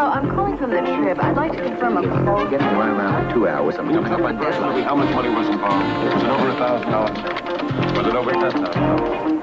Hello, I'm calling from the trip. I'd like to confirm a call. Getting right around 2 hours. I'm Coming up on personally, how much money was involved? Was it over $1,000? Was it over $10,000?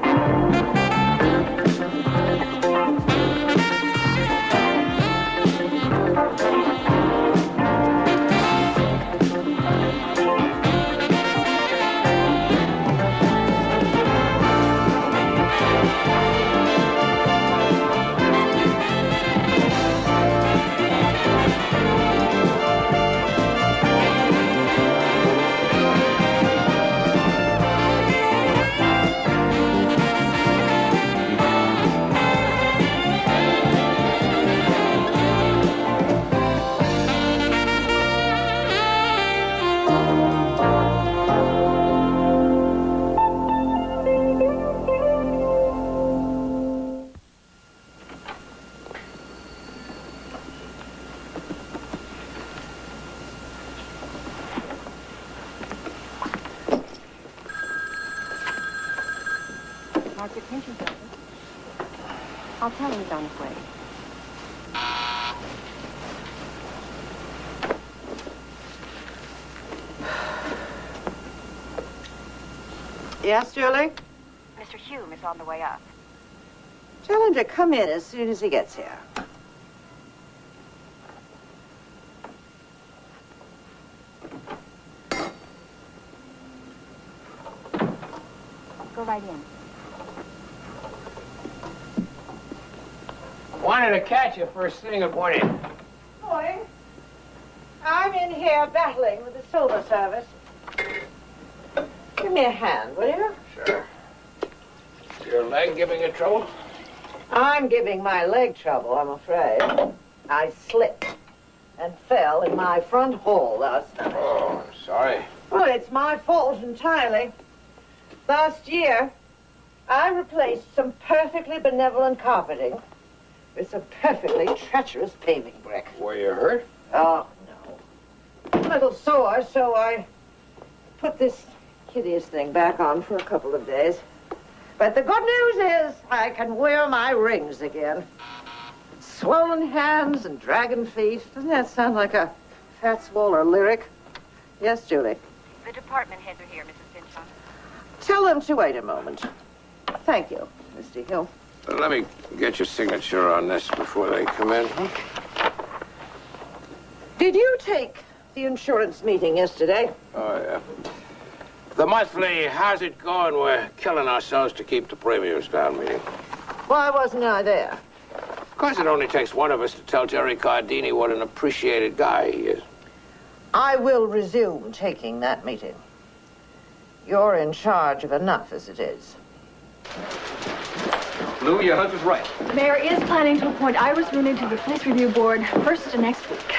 I'll tell him he's on his way. Yes, Julie? Mr. Hume is on the way up. Tell him to come in as soon as he gets here. Go right in. Wanted to catch you first thing in the morning. Morning. I'm in here battling with the silver service. Give me a hand, will you? Sure. Is your leg giving you trouble? I'm giving my leg trouble, I'm afraid. I slipped and fell in my front hall last night. Oh, I'm sorry. Well, it's my fault entirely. Last year, I replaced some perfectly benevolent carpeting with some perfectly treacherous paving brick. Were you hurt? Oh, no. A little sore, so I put this hideous thing back on for a couple of days. But the good news is I can wear my rings again. Swollen hands and dragon feet. Doesn't that sound like a Fats Waller lyric? Yes, Julie? The department heads are here, Mrs. Finchon. Tell them to wait a moment. Thank you, Mr. Hill. Let me get your signature on this before they come in. Did you take the insurance meeting yesterday? Oh, yeah. The monthly how's it going? We're killing ourselves to keep the premiums down meeting. Why wasn't I there? Of course, it only takes one of us to tell Jerry Cardini what an appreciated guy he is. I will resume taking that meeting. You're in charge of enough as it is. Lou, your hunch was right. The mayor is planning to appoint Iris Rooney to the police review board first of next week.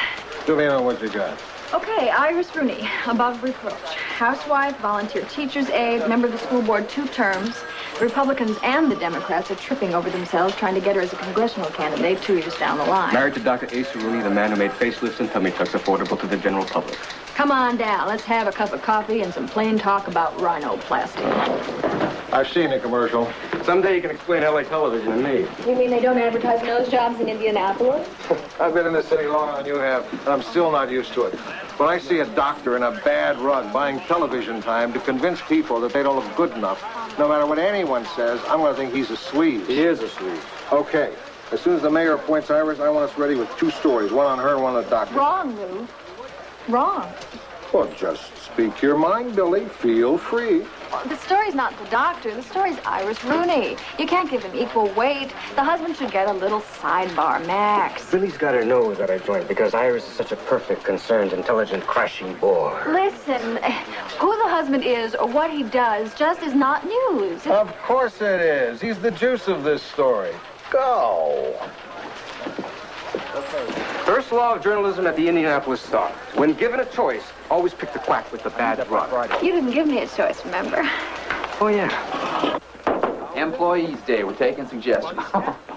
Fill me in on what you got. Okay, Iris Rooney, above reproach. Housewife, volunteer teacher's aide, member of the school board 2 terms. The Republicans and the Democrats are tripping over themselves trying to get her as a congressional candidate 2 years down the line. Married to Dr. Asa Rooney, the man who made facelifts and tummy tucks affordable to the general public. Come on down. Let's have a cup of coffee and some plain talk about rhinoplasty. I've seen the commercial. Someday you can explain LA television to me. You mean they don't advertise nose jobs in Indianapolis? I've been in this city longer than you have, and I'm still not used to it. When I see a doctor in a bad rug buying television time to convince people that they don't look good enough, no matter what anyone says, I'm going to think he's a sleaze. He is a sleaze. Okay. As soon as the mayor appoints Iris, I want us ready with 2 stories, one on her and one on the doctor. Wrong, Lou. Wrong. Well, just speak your mind, Billy. Feel free. Well, the story's not the doctor. The story's Iris Rooney. You can't give them equal weight. The husband should get a little sidebar, Max. Billy's got her nose at our joint because Iris is such a perfect, concerned, intelligent, crashing bore. Listen, who the husband is or what he does just is not news. Of course it is. He's the juice of this story. Go. First law of journalism at the Indianapolis Star. When given a choice, always pick the quack with the bad rug. You didn't give me a choice, remember? Oh, yeah. Employees Day. We're taking suggestions.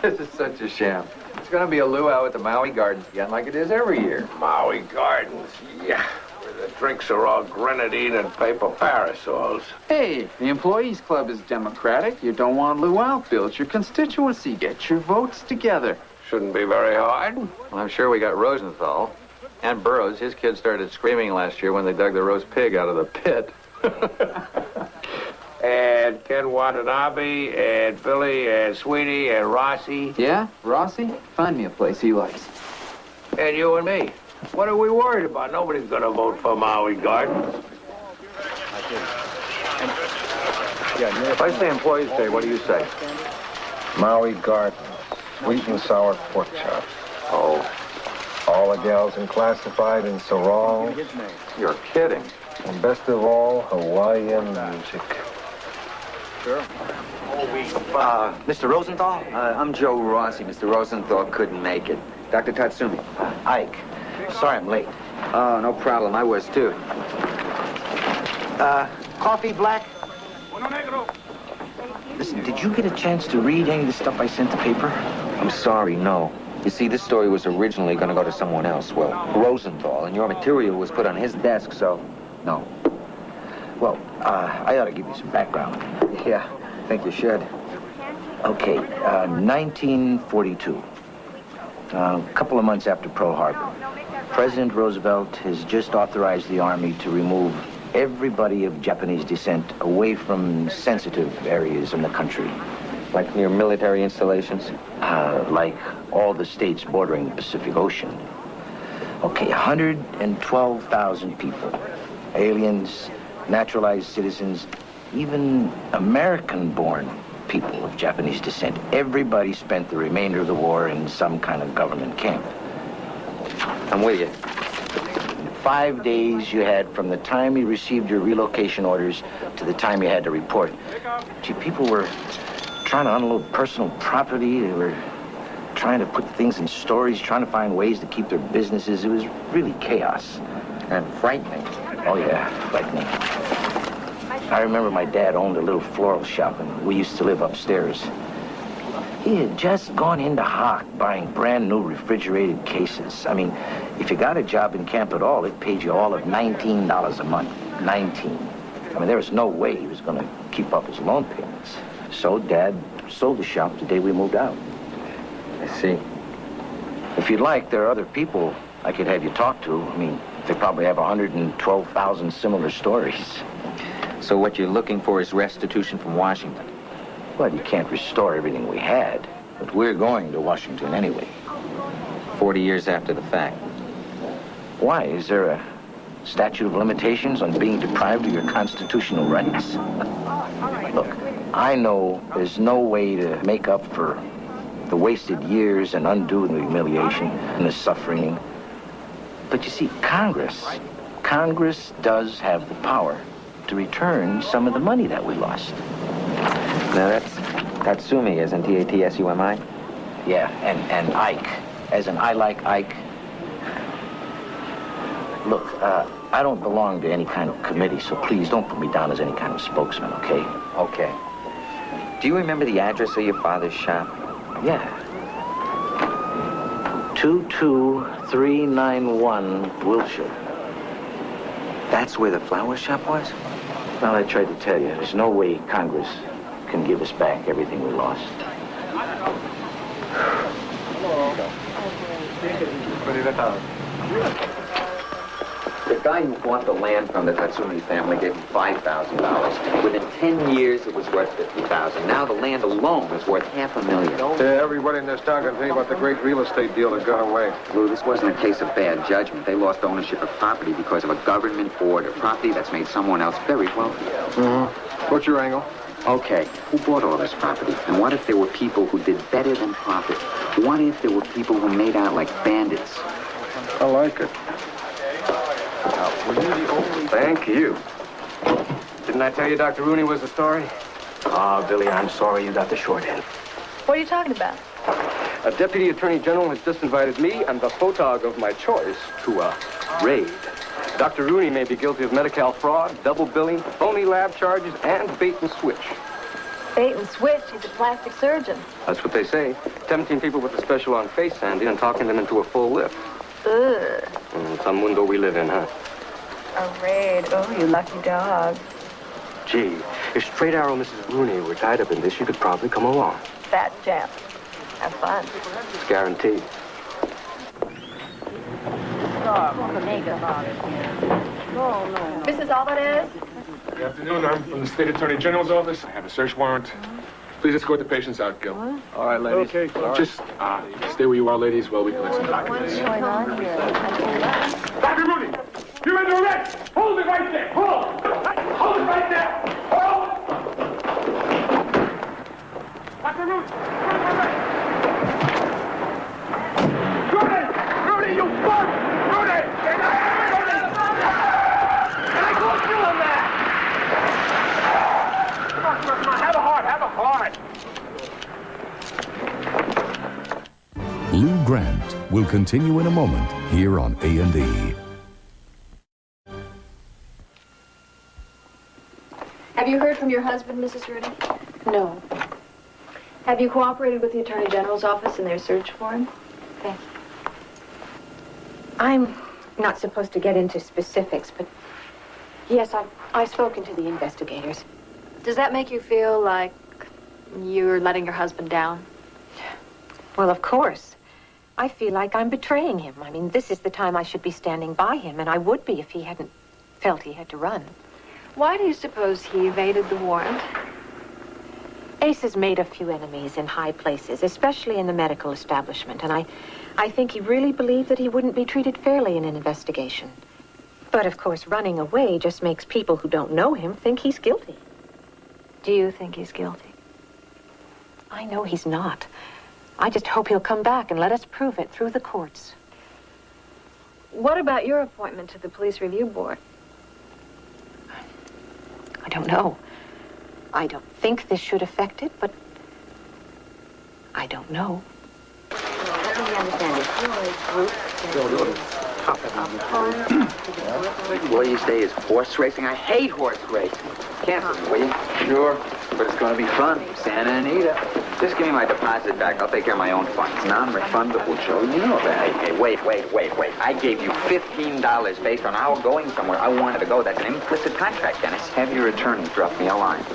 This is such a sham. It's going to be a luau at the Maui Gardens again, like it is every year. Maui Gardens, yeah. Where the drinks are all grenadine and paper parasols. Hey, the Employees Club is democratic. You don't want luau. Build your constituency. Get your votes together. shouldn't be very hard. Well, I'm sure we got Rosenthal. And Burroughs, his kid started screaming last year when they dug the roast pig out of the pit. And Ken Watanabe, and Billy, and Sweetie, and Rossi. Yeah, Rossi? Find me a place he likes. And you and me. What are we worried about? Nobody's gonna vote for Maui Gardens. If I say Employees Day, what do you say? Maui Gardens, sweet and sour pork chops. Oh, All the gals in classified and sarong. you're kidding. And best of all, Hawaiian music. Mr. Rosenthal? I'm Joe Rossi. Mr. Rosenthal couldn't make it. Dr. Tatsumi? Ike. Sorry I'm late. Oh, no problem. I was too. Coffee black? Listen, did you get a chance to read any of the stuff I sent the paper? I'm sorry, no. You see, this story was originally going to go to someone else. Well, Rosenthal, and your material was put on his desk, so no. Well, I ought to give you some background. Yeah, I think you should. Okay, 1942. A couple of months after Pearl Harbor. President Roosevelt has just authorized the Army to remove everybody of Japanese descent away from sensitive areas in the country. Like near military installations? Like all the states bordering the Pacific Ocean. Okay, 112,000 people. Aliens, naturalized citizens, even American-born people of Japanese descent. Everybody spent the remainder of the war in some kind of government camp. I'm with you. 5 days you had from the time you received your relocation orders to the time you had to report. Gee, people were trying to unload personal property. They were trying to put things in stories, trying to find ways to keep their businesses. It was really chaos. And frightening. Oh, yeah, frightening. I remember my dad owned a little floral shop, and we used to live upstairs. He had just gone into hock buying brand new refrigerated cases. I mean, if you got a job in camp at all, it paid you all of $19 a month. 19. I mean, there was no way he was going to keep up his loan payments. So Dad sold the shop the day we moved out. I see. If you'd like, there are other people I could have you talk to. I mean, they probably have 112,000 similar stories. So what you're looking for is restitution from Washington? Well, you can't restore everything we had, but we're going to Washington anyway. 40 years after the fact. Why? Is there a statute of limitations on being deprived of your constitutional rights? Look, I know there's no way to make up for the wasted years and undo the humiliation and the suffering. But you see, Congress does have the power to return some of the money that we lost. Now that's Tatsumi, isn't Tatsumi? Yeah, and Ike, as in I like Ike. Look, I don't belong to any kind of committee, so please don't put me down as any kind of spokesman, okay? Okay. Do you remember the address of your father's shop? Yeah. 22391 Wilshire. That's where the flower shop was? Well, I tried to tell you, there's no way Congress can give us back everything we lost. The guy who bought the land from the Tatsumi family gave him $5,000. Within 10 years, it was worth $50,000. Now the land alone is worth $500,000. Everybody in this town can tell you about the great real estate deal that got away. Lou, this wasn't a case of bad judgment. They lost ownership of property because of a government order. Property that's made someone else very wealthy. Mm-hmm. What's your angle? Okay, who bought all this property? And what if there were people who did better than profit? What if there were people who made out like bandits? I like it. Thank you. Didn't I tell you Dr. Rooney was the story? Ah, Billy, I'm sorry you got the short end. What are you talking about? A deputy attorney general has just invited me and the photog of my choice to a raid. Dr. Rooney may be guilty of Medi-Cal fraud, double billing, phony lab charges, and bait and switch. Bait and switch. He's a plastic surgeon. That's what they say. 17 people with a special on face, Sandy, and talking them into a full lift. Ugh. Some window we live in, huh? A raid. Oh, you lucky dog. Gee, if Straight Arrow Mrs. Rooney were tied up in this, you could probably come along. Fat chap. Have fun. It's guaranteed. This is Alvarez? Good afternoon. I'm from the State Attorney General's office. I have a search warrant. Please escort the patients out, Gil. All right, ladies. Okay, just stay where you are, ladies, while we collect some documents. Dr. Rooney, you're under arrest! Hold it right there! Hold! Hold it right there! Hold! Dr. Rooney! Rooney! Rooney, you fuck! Rooney! And I go through on that! Come on, come on, have a heart, have a heart! Lou Grant will continue in a moment here on A&E. Have you heard from your husband, Mrs. Rudy? No. Have you cooperated with the Attorney General's office in their search for him? Thank you. I'm not supposed to get into specifics, but yes, I've spoken to the investigators. Does that make you feel like you're letting your husband down? Well, of course. I feel like I'm betraying him. I mean, this is the time I should be standing by him, and I would be if he hadn't felt he had to run. Why do you suppose he evaded the warrant? Ace has made a few enemies in high places, especially in the medical establishment, and I think he really believed that he wouldn't be treated fairly in an investigation. But, of course, running away just makes people who don't know him think he's guilty. Do you think he's guilty? I know he's not. I just hope he'll come back and let us prove it through the courts. What about your appointment to the Police Review Board? I don't know. I don't think this should affect it, but I don't know. What do you say is horse racing? I hate horse racing. Cancel me, will you? Sure, but it's going to be fun. Santa Anita. Just give me my deposit back. I'll take care of my own funds. Non-refundable, Joe. You know that. Hey, wait. I gave you $15 based on our going somewhere I wanted to go. That's an implicit contract, Dennis. Have your attorney drop me a line.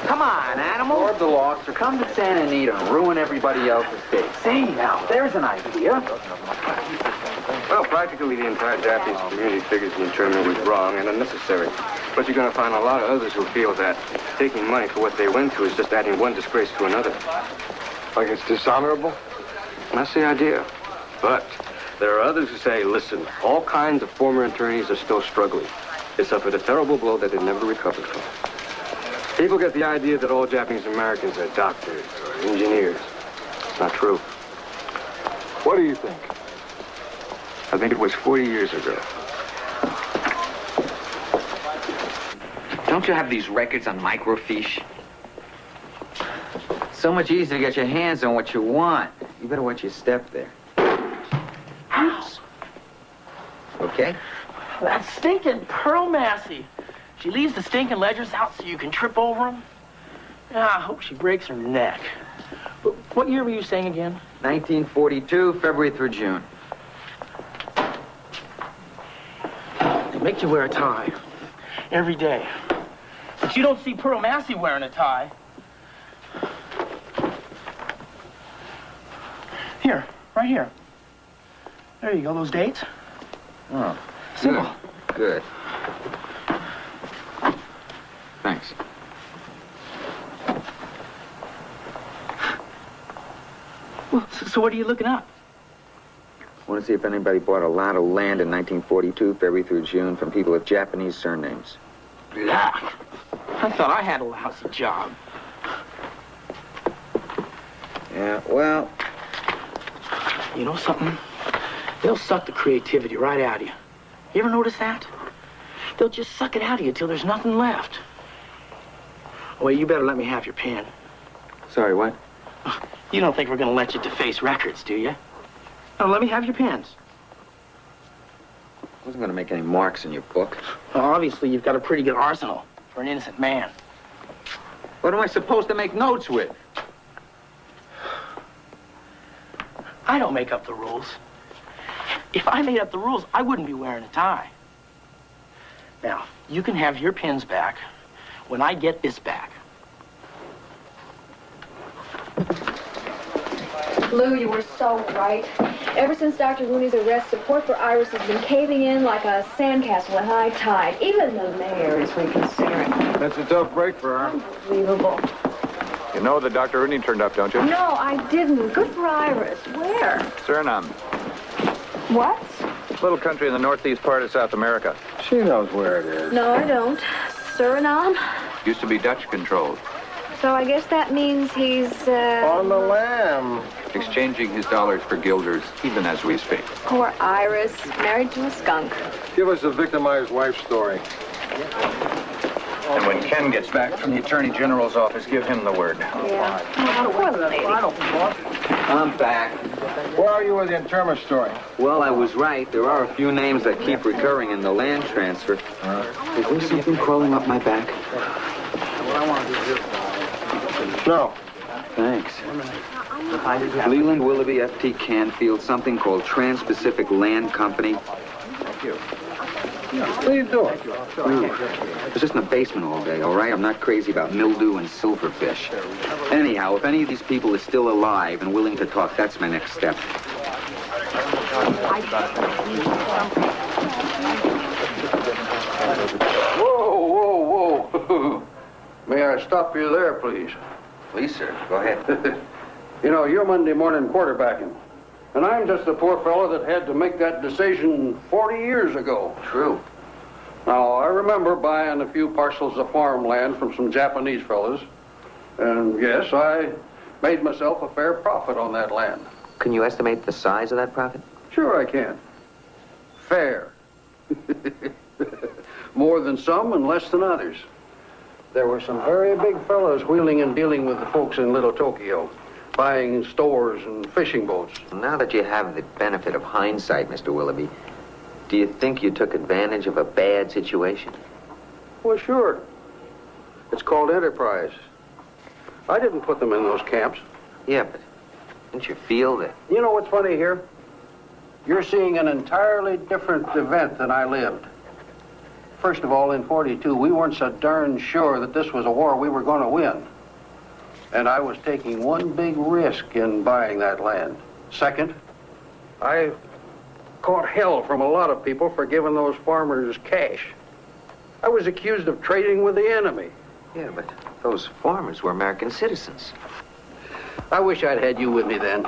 Come on, animal. Absorb the loss or come to Santa Anita and ruin everybody else's day. See, now, there's an idea. Well, practically the entire Japanese community figures the internment was wrong and unnecessary. But you're going to find a lot of others who feel that taking money for what they went through is just adding one disgrace to another. Like it's dishonorable? That's the idea. But there are others who say, listen, all kinds of former attorneys are still struggling. They suffered a terrible blow that they never recovered from. People get the idea that all Japanese Americans are doctors or engineers. It's not true. What do you think? I think it was 40 years ago. Don't you have these records on microfiche? So much easier to get your hands on what you want. You better watch your step there. Okay? That stinking Pearl Massey. She leaves the stinking ledgers out so you can trip over them. Yeah, I hope she breaks her neck. What year were you saying again? 1942, February through June. They make you wear a tie every day. But you don't see Pearl Massey wearing a tie. Here, right here. There you go, those dates. Oh, Simple. Good. Thanks. Well, so what are you looking up? Want to see if anybody bought a lot of land in 1942, February through June, from people with Japanese surnames. Blah. I thought I had a lousy job. Yeah, well... You know something? They'll suck the creativity right out of you. You ever notice that? They'll just suck it out of you till there's nothing left. Well, you better let me have your pen. Sorry, what? You don't think we're going to let you deface records, do you? No, let me have your pens. I wasn't going to make any marks in your book. Well, obviously, you've got a pretty good arsenal for an innocent man. What am I supposed to make notes with? I don't make up the rules. If I made up the rules, I wouldn't be wearing a tie. Now, you can have your pens back when I get this back. Lou, you were so right. Ever since Dr. Rooney's arrest, support for Iris has been caving in like a sandcastle at high tide. Even the mayor is reconsidering. That's a tough break for her. Unbelievable. You know that Dr. Rooney turned up, don't you? No, I didn't. Good for Iris. Where? Suriname. What? Little country in the northeast part of South America. She knows where it is. No, I don't. Suriname? Used to be Dutch controlled. So I guess that means he's, On the lamb. Exchanging his dollars for guilders, even as we speak. Poor Iris, married to a skunk. Give us a victimized wife story. And when Ken gets back from the Attorney General's office, give him the word. Yeah. Oh, poor lady. I'm back. Where are you with the interment story? Well, I was right. There are a few names that keep recurring in the land transfer. Is there something crawling up my back? No. Thanks. Leland Willoughby, F.T. Canfield, something called Trans-Pacific Land Company. What are you doing? I was just in the basement all day, all right? I'm not crazy about mildew and silverfish. Anyhow, if any of these people are still alive and willing to talk, that's my next step. Whoa, whoa, whoa. May I stop you there, please? Please, sir. Go ahead. You know, you're Monday morning quarterbacking. And I'm just a poor fellow that had to make that decision 40 years ago. True. Now, I remember buying a few parcels of farmland from some Japanese fellas. And yes, I made myself a fair profit on that land. Can you estimate the size of that profit? Sure I can. Fair. More than some and less than others. There were some very big fellows wheeling and dealing with the folks in Little Tokyo, buying stores and fishing boats. Now that you have the benefit of hindsight, Mr. Willoughby, do you think you took advantage of a bad situation? Well, sure. It's called enterprise. I didn't put them in those camps. Yeah, but didn't you feel that? You know what's funny here? You're seeing an entirely different event than I lived. First of all, in 42, we weren't so darn sure that this was a war we were going to win. And I was taking one big risk in buying that land. Second, I caught hell from a lot of people for giving those farmers cash. I was accused of trading with the enemy. Yeah, but those farmers were American citizens. I wish I'd had you with me then.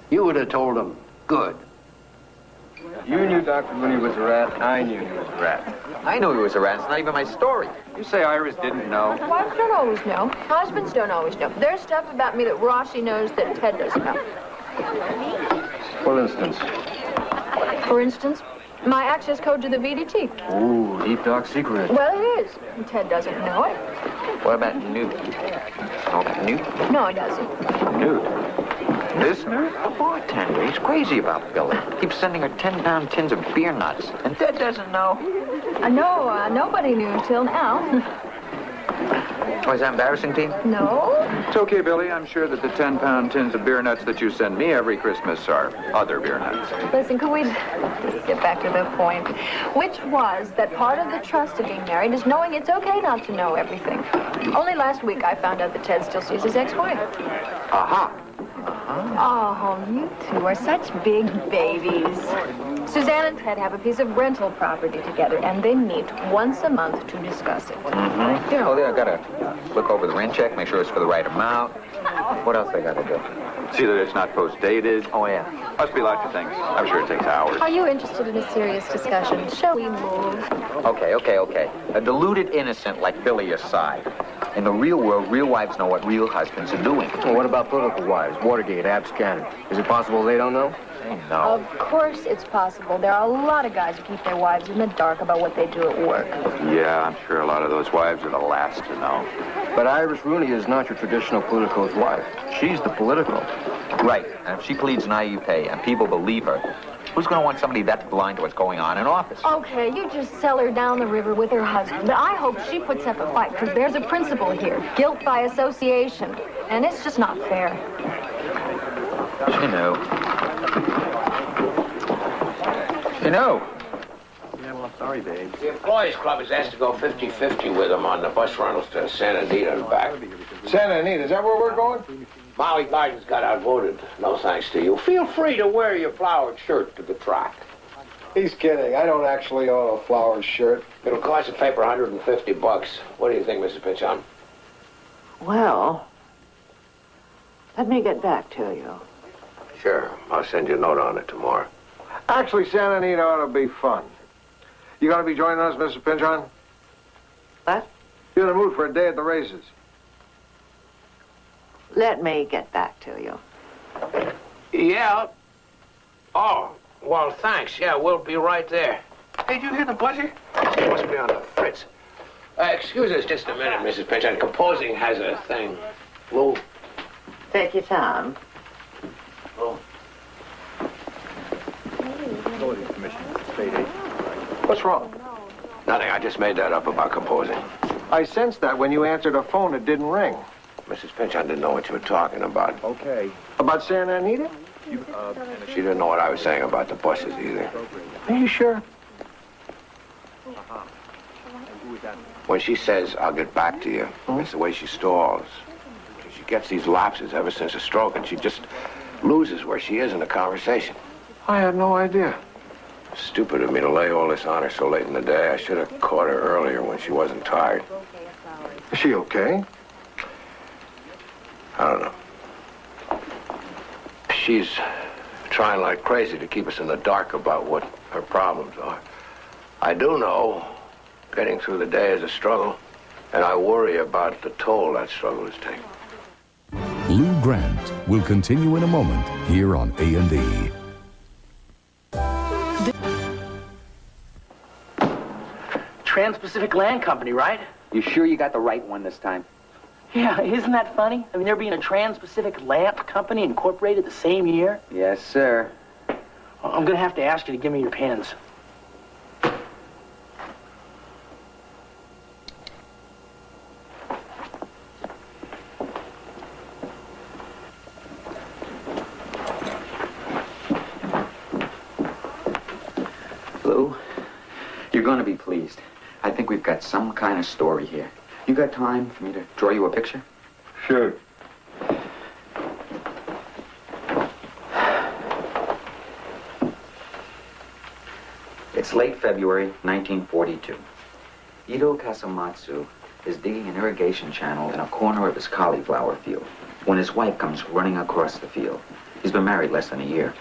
You would have told them, good. You knew Dr. Rooney was a rat. I knew he was a rat. I know he was a rat. It's not even my story. You say Iris didn't know. Wives don't always know. Husbands don't always know. There's stuff about me that Rossi knows that Ted doesn't know. For instance? For instance, my access code to the VDT. Ooh, deep dark secret. Well, it is. Ted doesn't know it. What about Newt? Oh, Newt? No, he doesn't. Newt? This the bartender. He's crazy about Billy. Keeps sending her 10-pound tins of beer nuts. And Ted doesn't know. No, nobody knew until now. Oh, is that embarrassing to you? No. It's okay, Billy. I'm sure that the 10-pound tins of beer nuts that you send me every Christmas are other beer nuts. Listen, could we just get back to the point? Which was that part of the trust of being married is knowing it's okay not to know everything. Only last week I found out that Ted still sees his ex-wife. Aha. Oh, you two are such big babies. Suzanne and Ted have a piece of rental property together, and they meet once a month to discuss it. Mm-hmm. You know, they gotta look over the rent check, make sure it's for the right amount. What else they gotta do? See that it's not post-dated. Oh, yeah. Must be lots of things. I'm sure it takes hours. Are you interested in a serious discussion? Shall we move? Okay. A deluded innocent like Billy aside. In the real world, real wives know what real husbands are doing. Well, what about political wives? Watergate, Abscan. Is it possible they don't know? No. Of course it's possible. There are a lot of guys who keep their wives in the dark about what they do at work. Yeah, I'm sure a lot of those wives are the last to know. But Iris Rooney is not your traditional political's wife. She's the political. Right. And if she pleads naivete and people believe her, who's going to want somebody that's blind to what's going on in office? Okay, you just sell her down the river with her husband. But I hope she puts up a fight, because there's a principle here. Guilt by association. And it's just not fair. You know. Yeah, well, I'm sorry, babe. The Employees Club has asked to go 50-50 with them on the bus rentals to Santa Anita and back. Santa Anita, is that where we're going? Molly Biden's got outvoted. No thanks to you. Feel free to wear your flowered shirt to the track. He's kidding. I don't actually own a flowered shirt. It'll cost the paper $150. What do you think, Mrs. Pinchon? Well, let me get back to you. Sure. I'll send you a note on it tomorrow. Actually, Santa Anita ought to be fun. You going to be joining us, Mrs. Pinchon? What? You're in the mood for a day at the races. Let me get back to you. Yeah. Oh, well, thanks. Yeah, we'll be right there. Hey, did you hear the buzzer? It must be on the fritz. Excuse us just a minute, Mrs. Pinchon. Composing has a thing. Lou. Take your time. Oh. What's wrong? Nothing. I just made that up about composing. I sensed that when you answered a phone, it didn't ring. Mrs. Pinchon didn't know what you were talking about. Okay. About Santa Anita? She didn't know what I was saying about the buses either. Are you sure? When she says, I'll get back to you, it's the way she stalls. She gets these lapses ever since a stroke, and she just loses where she is in the conversation. I had no idea. Stupid of me to lay all this on her so late in the day. I should have caught her earlier when she wasn't tired. Is she okay? I don't know. She's trying like crazy to keep us in the dark about what her problems are. I do know getting through the day is a struggle, and I worry about the toll that struggle is taking. Lou Grant will continue in a moment here on A&E. Trans-Pacific Land Company, right? You sure you got the right one this time? Yeah, isn't that funny? I mean, there being a Trans-Pacific Lamp Company incorporated the same year. Yes, sir. I'm gonna have to ask you to give me your pens. Lou, you're going to be pleased. I think we've got some kind of story here. You got time for me to draw you a picture? Sure. It's late February, 1942. Ito Kasamatsu is digging an irrigation channel in a corner of his cauliflower field when his wife comes running across the field. He's been married less than a year.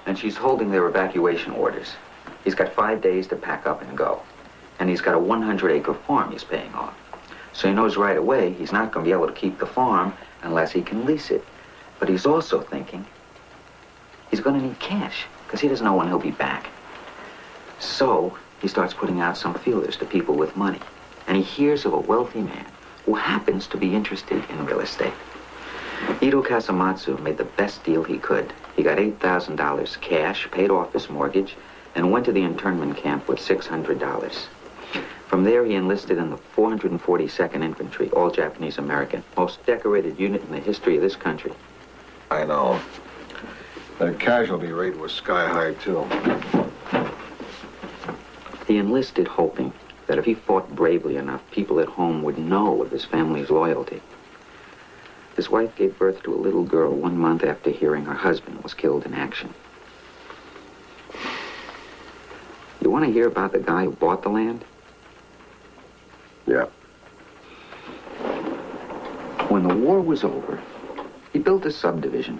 And she's holding their evacuation orders. He's got 5 days to pack up and go. And he's got a 100-acre farm he's paying off. So he knows right away he's not going to be able to keep the farm unless he can lease it. But he's also thinking he's going to need cash because he doesn't know when he'll be back. So he starts putting out some feelers to people with money. And he hears of a wealthy man who happens to be interested in real estate. Ito Kasamatsu made the best deal he could. He got $8,000 cash, paid off his mortgage, and went to the internment camp with $600. From there, he enlisted in the 442nd Infantry, all Japanese American, most decorated unit in the history of this country. I know. The casualty rate was sky high, too. He enlisted hoping that if he fought bravely enough, people at home would know of his family's loyalty. His wife gave birth to a little girl 1 month after hearing her husband was killed in action. You want to hear about the guy who bought the land? Yeah. When the war was over, he built a subdivision.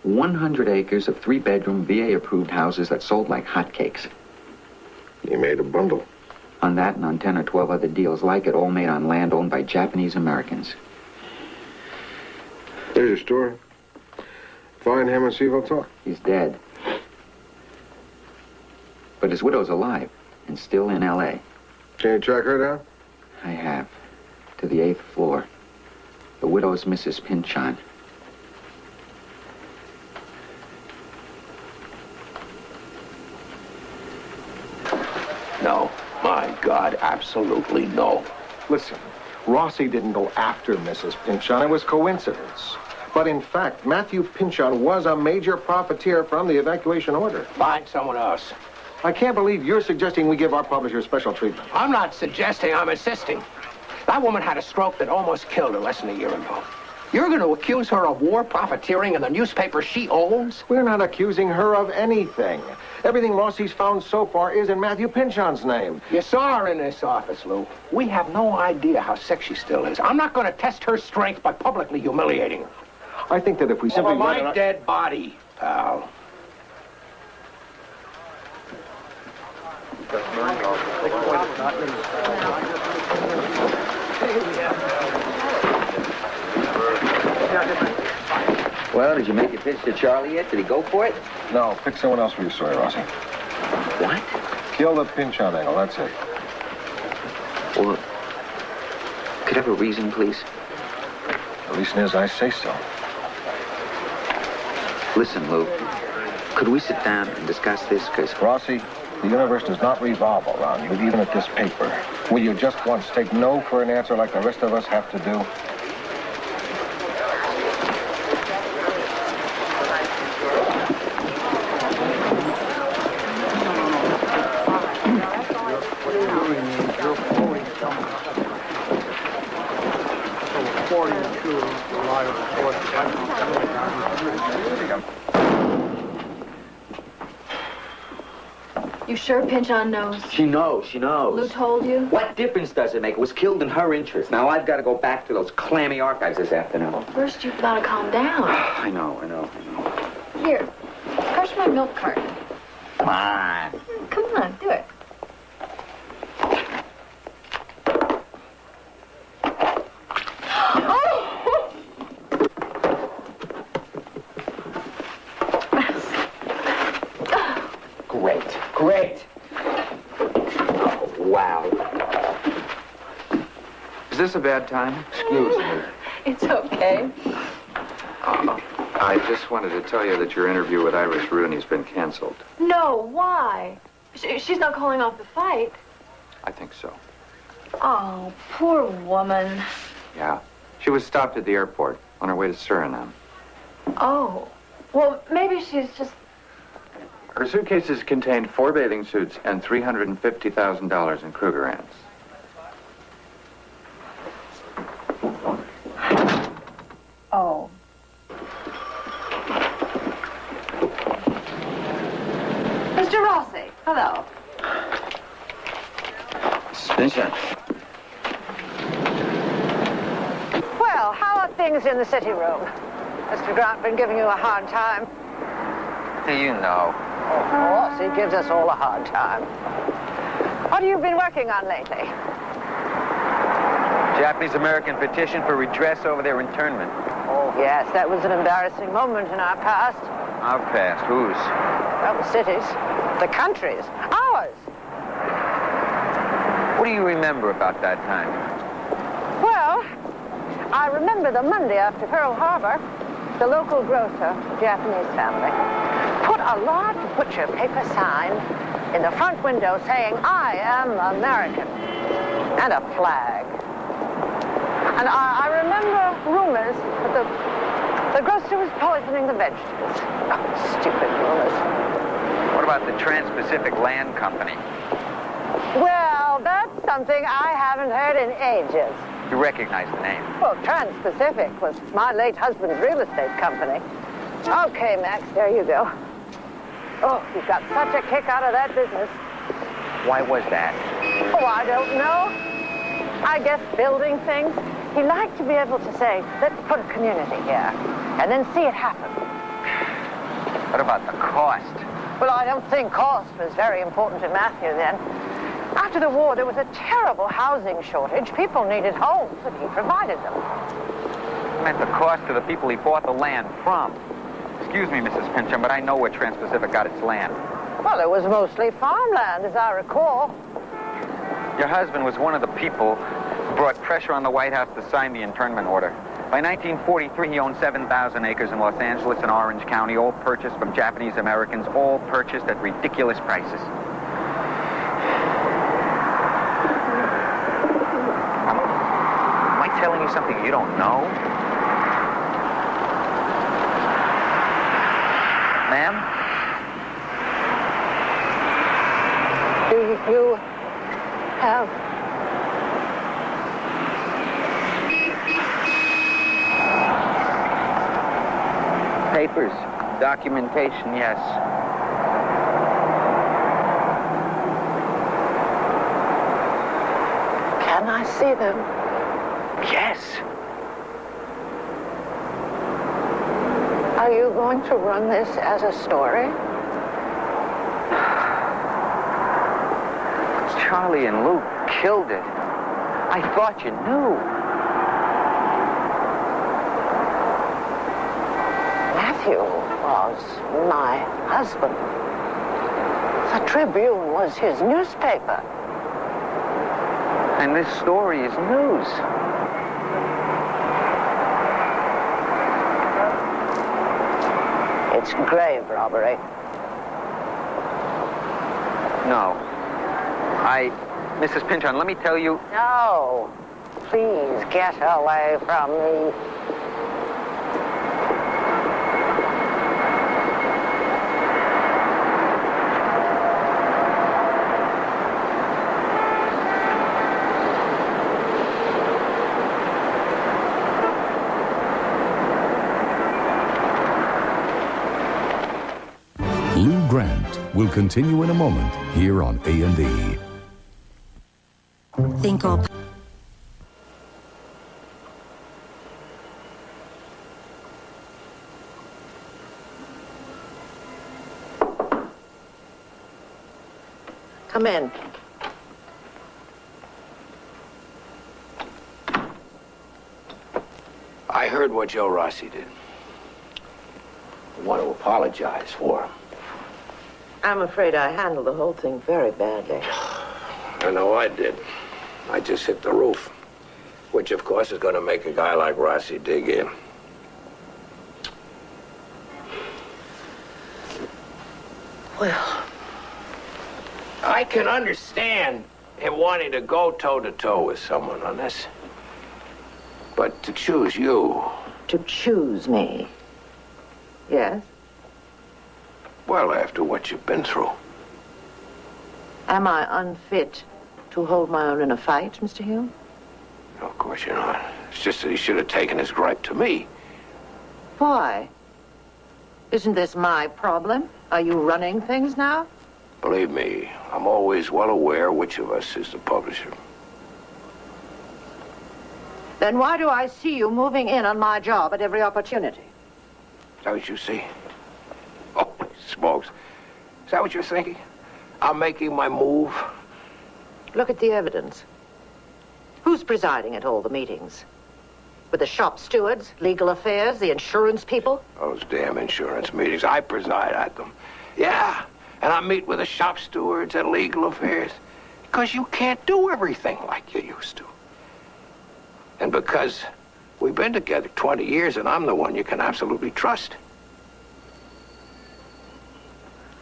100 acres of 3-bedroom, VA-approved houses that sold like hotcakes. He made a bundle. On that and on 10 or 12 other deals like it, all made on land owned by Japanese Americans. There's your story. Find him and see if he'll talk. He's dead. But his widow's alive and still in L.A. Can you track her down? I have. To the 8th floor. The widow's Mrs. Pinchon. No. My God, absolutely no. Listen, Rossi didn't go after Mrs. Pinchon. It was coincidence. But in fact, Matthew Pinchon was a major profiteer from the evacuation order. Find someone else. I can't believe you're suggesting we give our publisher special treatment. I'm not suggesting, I'm insisting. That woman had a stroke that almost killed her less than a year ago. You're going to accuse her of war profiteering in the newspaper she owns? We're not accusing her of anything. Everything Rossi's found so far is in Matthew Pynchon's name. You saw her in this office, Lou. We have no idea how sick she still is. I'm not going to test her strength by publicly humiliating her. I think that if we simply... Over my dead body, pal. Well, did you make your pitch to Charlie yet? Did he go for it? No, pick someone else for your story, Rossi. What? Kill the Pynchon angle, that's it. Well, could I have a reason, please? The reason is I say so. Listen, Lou. Could we sit down and discuss this? Because... Rossi, the universe does not revolve around you, even at this paper. Will you just once take no for an answer like the rest of us have to do? You sure Pynchon knows? She knows, she knows. Lou told you? What difference does it make? It was killed in her interest. Now I've got to go back to those clammy archives this afternoon. First, you've got to calm down. I know. Here, crush my milk carton. Come on. Come on, do it. Great. Oh, wow. Is this a bad time? Excuse me. It's okay. I just wanted to tell you that your interview with Iris Rooney's been canceled. No, why? She's not calling off the fight. I think so. Oh, poor woman. Yeah. She was stopped at the airport on her way to Suriname. Oh. Well, maybe she's just... Her suitcases contained 4 bathing suits and $350,000 in Krugerrands. Oh. Mr. Rossi, hello. Spencer. Well, how are things in the city room? Mr. Grant been giving you a hard time. Do you know? Of course, he gives us all a hard time. What have you been working on lately? Japanese-American petition for redress over their internment. Oh, yes, that was an embarrassing moment in our past. Our past? Whose? Well, the cities, the countries, ours. What do you remember about that time? Well, I remember the Monday after Pearl Harbor, the local grocer, Japanese family, put a large butcher paper sign in the front window saying, "I am American," and a flag. And I remember rumors that the grocer was poisoning the vegetables. Oh, stupid rumors. What about the Trans-Pacific Land Company? Well, that's something I haven't heard in ages. You recognize the name? Well, Trans-Pacific was my late husband's real estate company. Okay, Max, there you go. Oh, you got such a kick out of that business. Why was that? Oh, I don't know. I guess building things. He liked to be able to say, let's put a community here, and then see it happen. What about the cost? Well, I don't think cost was very important to Matthew then. After the war, there was a terrible housing shortage. People needed homes, and he provided them. It meant the cost to the people he bought the land from. Excuse me, Mrs. Pynchon, but I know where Trans-Pacific got its land. Well, it was mostly farmland, as I recall. Your husband was one of the people who brought pressure on the White House to sign the internment order. By 1943, he owned 7,000 acres in Los Angeles and Orange County, all purchased from Japanese Americans, all purchased at ridiculous prices. Am I telling you something you don't know? Ma'am? Do you have documentation, yes. Can I see them? Yes. Are you going to run this as a story? Charlie and Luke killed it. I thought you knew. Matthew was my husband. The Tribune was his newspaper. And this story is news. It's grave robbery. No. Mrs. Pynchon, let me tell you... No. Please get away from me. Lou Grant will continue in a moment here on A&E. Think up. Come in. I heard what Joe Rossi did. I want to apologize for him. I'm afraid I handled the whole thing very badly. I know I did. I just hit the roof, which, of course, is going to make a guy like Rossi dig in. Well, I can understand him wanting to go toe-to-toe with someone on this. But to choose you... To choose me? Yes? Well, after what you've been through. Am I unfit to hold my own in a fight, Mr. Hume? No, of course you're not. It's just that he should have taken his gripe to me. Why? Isn't this my problem? Are you running things now? Believe me, I'm always well aware which of us is the publisher. Then why do I see you moving in on my job at every opportunity? Is that what you see? Oh, smokes. Is that what you're thinking? I'm making my move? Look at the evidence. Who's presiding at all the meetings? With the shop stewards, legal affairs, the insurance people? Those damn insurance meetings. I preside at them. Yeah, and I meet with the shop stewards and legal affairs. Because you can't do everything like you used to. And because we've been together 20 years and I'm the one you can absolutely trust.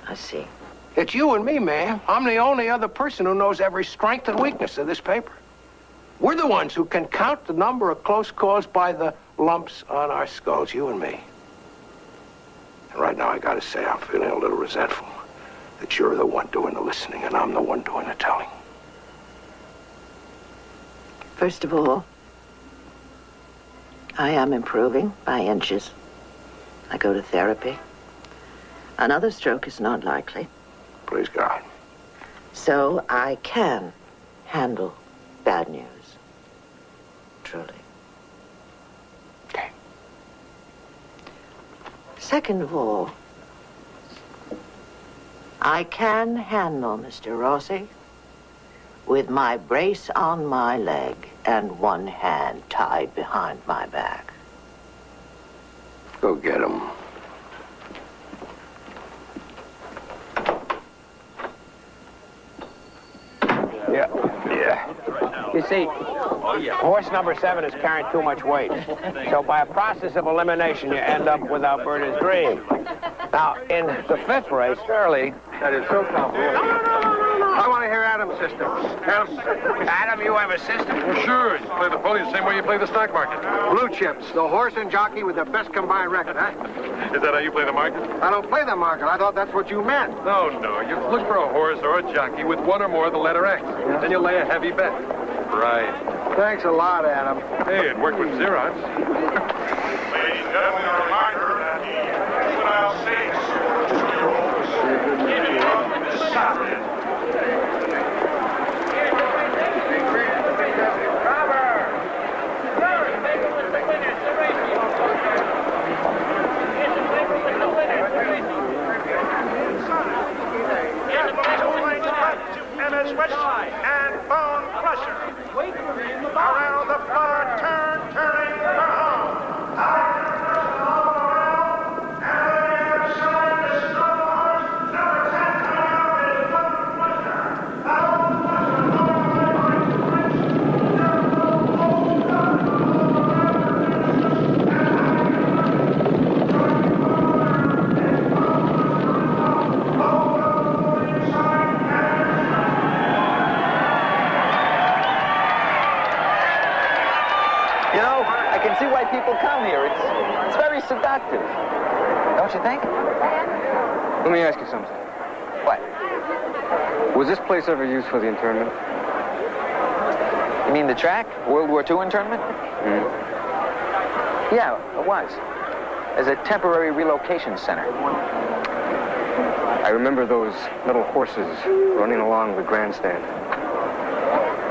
I see. It's you and me, ma'am. I'm the only other person who knows every strength and weakness of this paper. We're the ones who can count the number of close calls by the lumps on our skulls, you and me. And right now, I gotta say, I'm feeling a little resentful that you're the one doing the listening and I'm the one doing the telling. First of all, I am improving by inches. I go to therapy. Another stroke is not likely. Please God. So I can handle bad news. Truly. Okay. Second of all, I can handle Mr. Rossi with my brace on my leg and one hand tied behind my back. Go get him. Yeah. You see, horse number 7 is carrying too much weight. So by a process of elimination, you end up with Alberta's dream. Now, in the 5th race, Shirley... That is so complicated. I want to hear Adam's system. Adam, you have a system? Well, sure. You play the pony the same way you play the stock market. Blue chips, the horse and jockey with the best combined record, huh? Is that how you play the market? I don't play the market. I thought that's what you meant. No. You look for a horse or a jockey with one or more of the letter X. Then you lay a heavy bet. Right. Thanks a lot, Adam. Hey, it worked with Xerox. Ladies and gentlemen, a reminder that the juvenile sale got to. Don't you think? Let me ask you something. What? Was this place ever used for the internment? You mean the track? World War II internment? Yeah, it was. As a temporary relocation center. I remember those little horses running along the grandstand.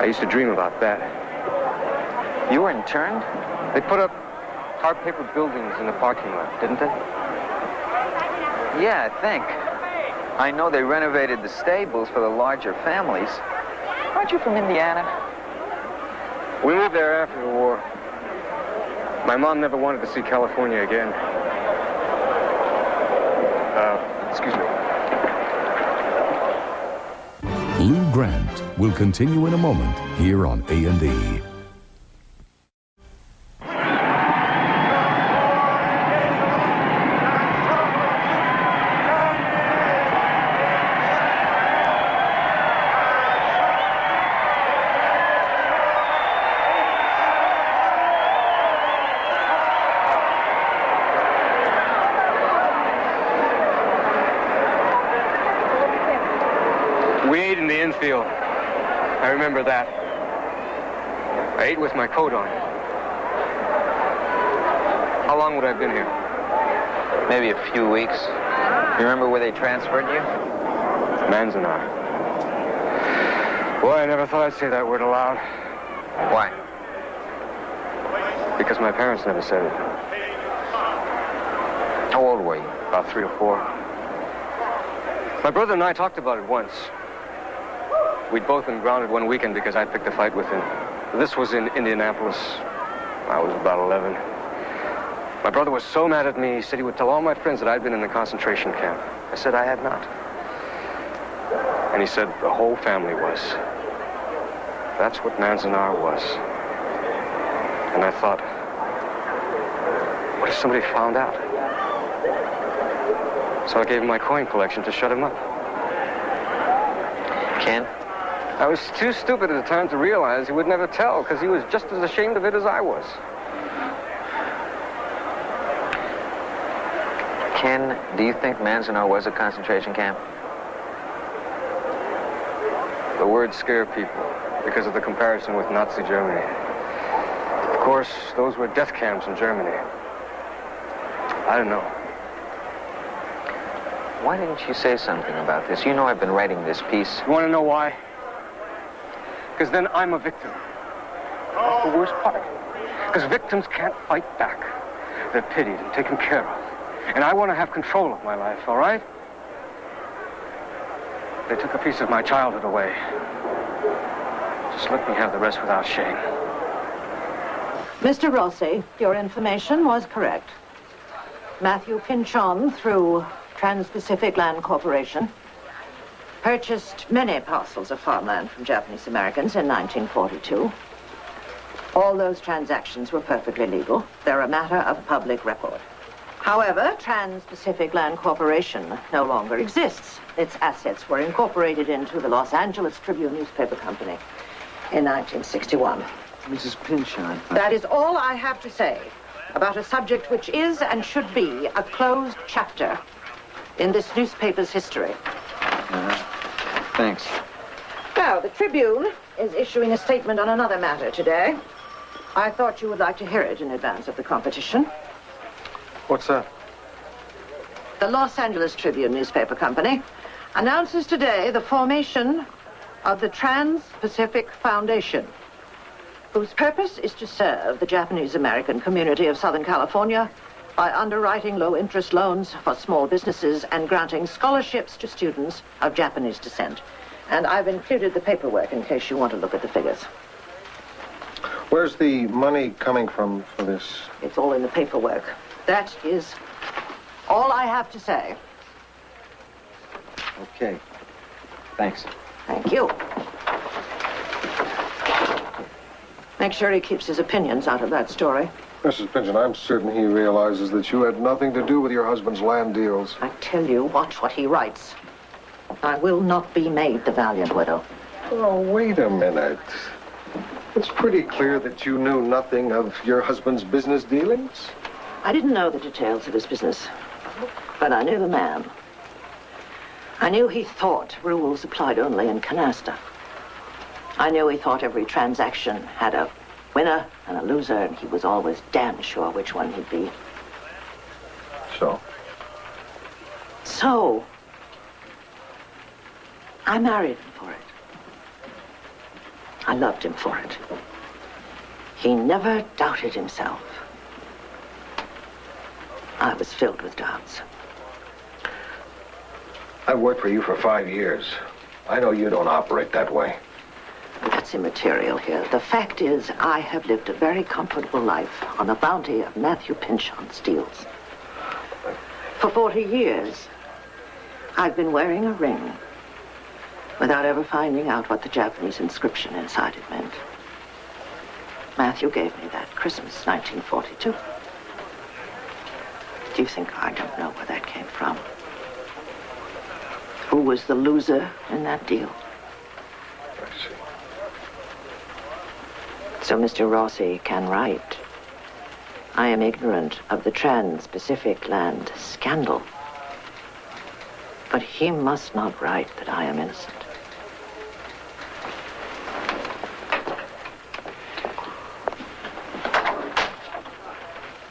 I used to dream about that. You were interned? They put up hard paper buildings in the parking lot, didn't they? Yeah, I think. I know they renovated the stables for the larger families. Aren't you from Indiana? We moved there after the war. My mom never wanted to see California again. Excuse me. Lou Grant will continue in a moment here on A&E. We ate in the infield. I remember that. I ate with my coat on. How long would I have been here? Maybe a few weeks. You remember where they transferred you? Manzanar. Boy, I never thought I'd say that word aloud. Why? Because my parents never said it. How old were you? About 3 or 4. My brother and I talked about it once. We'd both been grounded one weekend because I picked a fight with him. This was in Indianapolis. I was about 11. My brother was so mad at me, he said he would tell all my friends that I'd been in the concentration camp. I said I had not. And he said the whole family was. That's what Manzanar was. And I thought, what if somebody found out? So I gave him my coin collection to shut him up. Ken? I was too stupid at the time to realize he would never tell, because he was just as ashamed of it as I was. Ken, do you think Manzanar was a concentration camp? The words scare people because of the comparison with Nazi Germany. Of course, those were death camps in Germany. I don't know. Why didn't you say something about this? You know I've been writing this piece. You want to know why? Because then I'm a victim. That's the worst part. Because victims can't fight back. They're pitied and taken care of. And I want to have control of my life, all right? They took a piece of my childhood away. Just let me have the rest without shame. Mr. Rossi, your information was correct. Matthew Pinchon, through Trans-Pacific Land Corporation, purchased many parcels of farmland from Japanese Americans in 1942. All those transactions were perfectly legal. They're a matter of public record. However, Trans-Pacific Land Corporation no longer exists. Its assets were incorporated into the Los Angeles Tribune newspaper company in 1961. Mrs. Pinchon. That is all I have to say about a subject which is and should be a closed chapter in this newspaper's history. Thanks. Now, the Tribune is issuing a statement on another matter today. I thought you would like to hear it in advance of the competition. What's that? The Los Angeles Tribune newspaper company announces today the formation of the Trans-Pacific Foundation, whose purpose is to serve the Japanese-American community of Southern California by underwriting low-interest loans for small businesses and granting scholarships to students of Japanese descent. And I've included the paperwork in case you want to look at the figures. Where's the money coming from for this? It's all in the paperwork. That is all I have to say. Okay. Thanks. Thank you. Make sure he keeps his opinions out of that story. Mrs. Pinchon, I'm certain he realizes that you had nothing to do with your husband's land deals. I tell you, watch what he writes. I will not be made the valiant widow. Oh, wait a minute. It's pretty clear that you knew nothing of your husband's business dealings. I didn't know the details of his business, but I knew the man. I knew he thought rules applied only in canasta. I knew he thought every transaction had a winner and a loser, and he was always damn sure which one he'd be. So, I married him for it. I loved him for it. He never doubted himself. I was filled with doubts. I've worked for you for 5 years. I know you don't operate that way. That's immaterial here. The fact is, I have lived a very comfortable life on the bounty of Matthew Pynchon steals. For 40 years, I've been wearing a ring without ever finding out what the Japanese inscription inside it meant. Matthew gave me that Christmas, 1942. Do you think I don't know where that came from? Who was the loser in that deal? I see. So Mr. Rossi can write. I am ignorant of the Trans-Pacific Land scandal. But he must not write that I am innocent.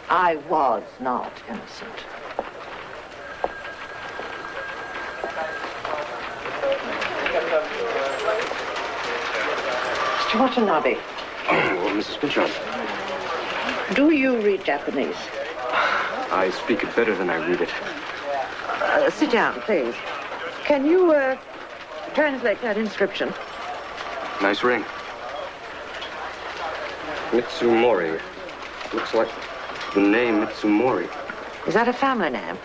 I was not innocent. Mr. Watanabe. Well, Mrs. Pynchon, Do you read Japanese? I speak it better than I read it. Sit down, please. Can you, translate that inscription? Nice ring. Mitsumori. Looks like the name Mitsumori. Is that a family name?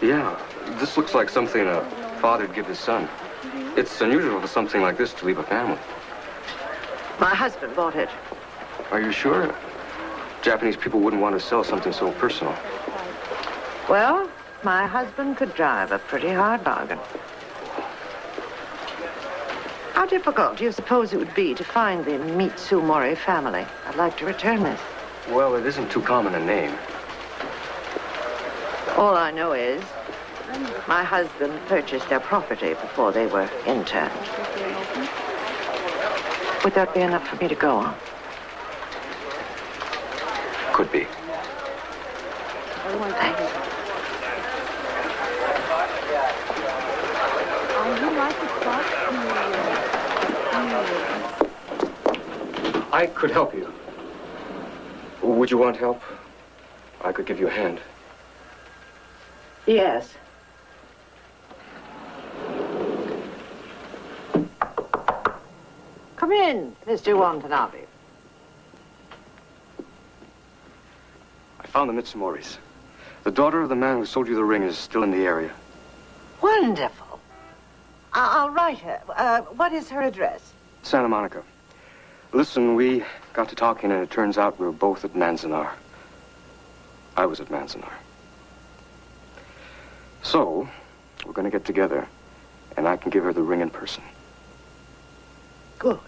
Yeah, this looks like something a father'd give his son. It's unusual for something like this to leave a family. My husband bought it. Are you sure? Japanese people wouldn't want to sell something so personal. Well, my husband could drive a pretty hard bargain. How difficult do you suppose it would be to find the Mitsumori family? I'd like to return this. Well, it isn't too common a name. All I know is my husband purchased their property before they were interned. Would that be enough for me to go on? Could be. Thanks. I could help you. Would you want help? I could give you a hand. Yes. Come in, Mr. Watanabe. I found the Mitsumoris. The daughter of the man who sold you the ring is still in the area. Wonderful. I'll write her. What is her address? Santa Monica. Listen, we got to talking, and it turns out we were both at Manzanar. I was at Manzanar. So, we're going to get together, and I can give her the ring in person. Good.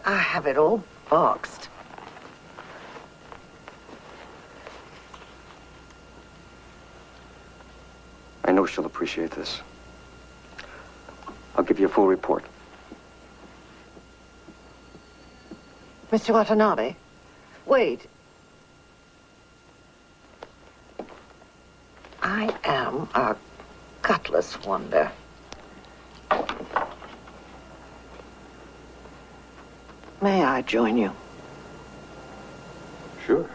I have it all boxed. I know she'll appreciate this. I'll give you a full report. Mr. Watanabe, wait. I am a gutless wonder. May I join you? Sure.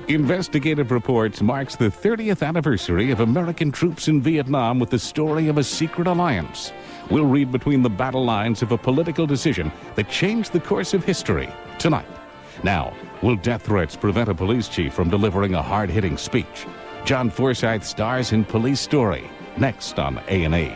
Investigative Reports marks the 30th anniversary of American troops in Vietnam with the story of a secret alliance. We'll read between the battle lines of a political decision that changed the course of history tonight. Now, will death threats prevent a police chief from delivering a hard-hitting speech? John Forsythe stars in Police Story, next on A&E.